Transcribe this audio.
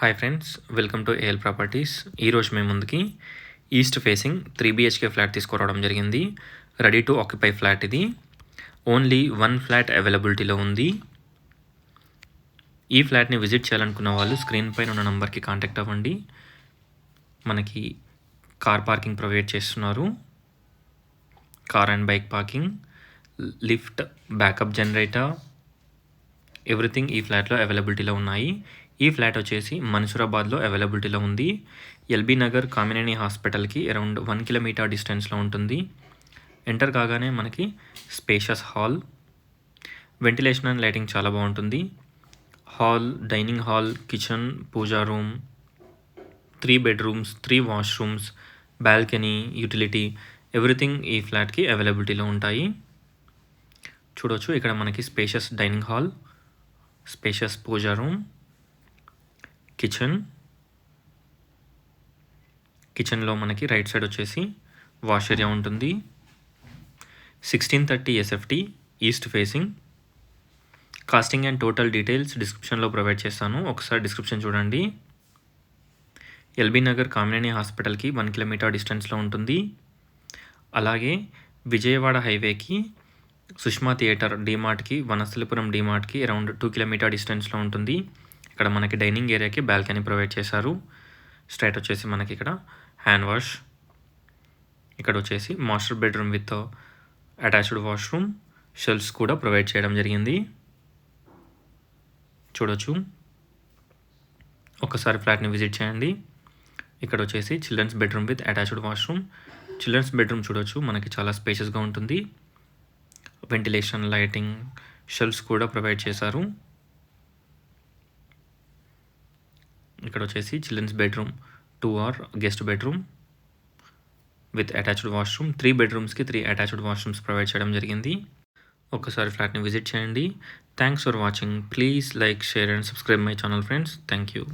Hi friends, welcome to AL properties. ఈరోజు మేము ముందుకి ఈస్ట్ ఫేసింగ్ 3 BHK ఫ్లాట్ తీసుకురావడం జరిగింది. రెడీ టు ఆక్యుపై ఫ్లాట్ ఇది. ఓన్లీ 1 ఫ్లాట్ అవైలబిలిటీలో ఉంది. ఈ ఫ్లాట్ని విజిట్ చేయాలనుకున్న వాళ్ళు స్క్రీన్ పైన ఉన్న నంబర్కి కాంటాక్ట్ అవ్వండి. మనకి కార్ పార్కింగ్ ప్రొవైడ్ చేస్తున్నారు. Car and bike parking, lift, backup generator, everything ఈ ఫ్లాట్లో అవైలబిలిటీలో ఉన్నాయి. ఈ ఫ్లాట్ వచ్చేసి మన్సూరాబాద్లో అవైలబిలిటీలో ఉంది. ఎల్బీ నగర్ కామినేని హాస్పిటల్కి అరౌండ్ 1 కిలోమీటర్ డిస్టెన్స్లో ఉంటుంది. ఎంటర్ కాగానే మనకి spacious hall, ventilation and lighting చాలా బాగుంటుంది. Hall, dining hall, kitchen, pooja room, 3 bedrooms, 3 washrooms, balcony, utility, everything ఈ ఫ్లాట్కి అవైలబిలిటీలో ఉంటాయి. చూడవచ్చు ఇక్కడ మనకి spacious dining hall, spacious pooja room, కిచెన్లో మనకి రైట్ సైడ్ వచ్చేసి వాష్ ఏరియా ఉంటుంది. 1630 SFT east facing. Costing and total details డిస్క్రిప్షన్లో ప్రొవైడ్ చేస్తాను, ఒకసారి డిస్క్రిప్షన్ చూడండి. ఎల్బీ నగర్ కామినేని హాస్పిటల్కి 1 కిలోమీటర్ డిస్టెన్స్లో ఉంటుంది. అలాగే విజయవాడ హైవేకి సుష్మా థియేటర్, డీమార్ట్కి, వనస్థలిపురం డీమార్ట్కి అరౌండ్ 2 కిలోమీటర్ డిస్టెన్స్లో ఉంటుంది. ఇక్కడ మనకి డైనింగ్ ఏరియాకి బాల్కనీ ప్రొవైడ్ చేశారు. స్ట్రైట్ వచ్చేసి మనకి ఇక్కడ హ్యాండ్ వాష్, ఇక్కడ వచ్చేసి master bedroom with attached washroom, shelves కూడా ప్రొవైడ్ చేయడం జరిగింది. చూడొచ్చు, ఒకసారి ఫ్లాట్ని విజిట్ చేయండి. ఇక్కడ వచ్చేసి children's bedroom with attached washroom. Children's bedroom చూడొచ్చు, మనకి చాలా స్పేషియస్గా ఉంటుంది. వెంటిలేషన్, లైటింగ్, షెల్ఫ్స్ కూడా ప్రొవైడ్ చేశారు. ఇక్కడ వచ్చేసి children's bedroom 2 guest bedroom with attached washroom. 3 బెడ్రూమ్స్కి 3 అటాచ్డ్ వాష్రూమ్స్ ప్రొవైడ్ చేయడం జరిగింది. ఒకసారి ఫ్లాట్ని విజిట్ చేయండి. Thanks for watching. Please like, share and subscribe my channel friends. Thank you.